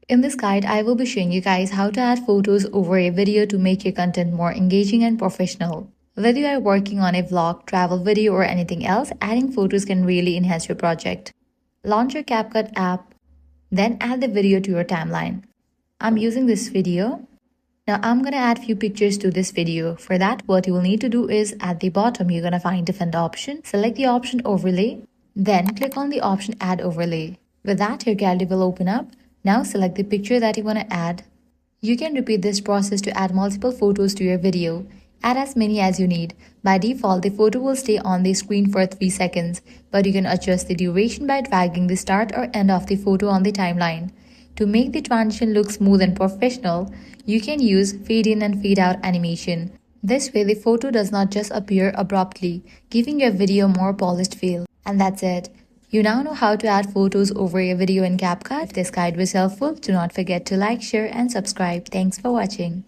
In this guide, I will be showing you guys how to add photos over a video to make your content more engaging and professional. Whether you are working on a vlog, travel video, or anything else, adding photos can really enhance your project. Launch your CapCut app, then add the video to your timeline. I'm using this video. Now I'm gonna add few pictures to this video. For that, what you will need to do is at the bottom, you're gonna find different option. Select the option overlay, then click on the option add overlay. With that, your gallery will open up. Now select the picture that you wanna add. You can repeat this process to add multiple photos to your video. Add as many as you need. By default, the photo will stay on the screen for 3 seconds, but you can adjust the duration by dragging the start or end of the photo on the timeline. To make the transition look smooth and professional, you can use fade in and fade out animation. This way, the photo does not just appear abruptly, giving your video more polished feel. And that's it. You now know how to add photos over a video in CapCut. If this guide was helpful, do not forget to like, share, and subscribe. Thanks for watching.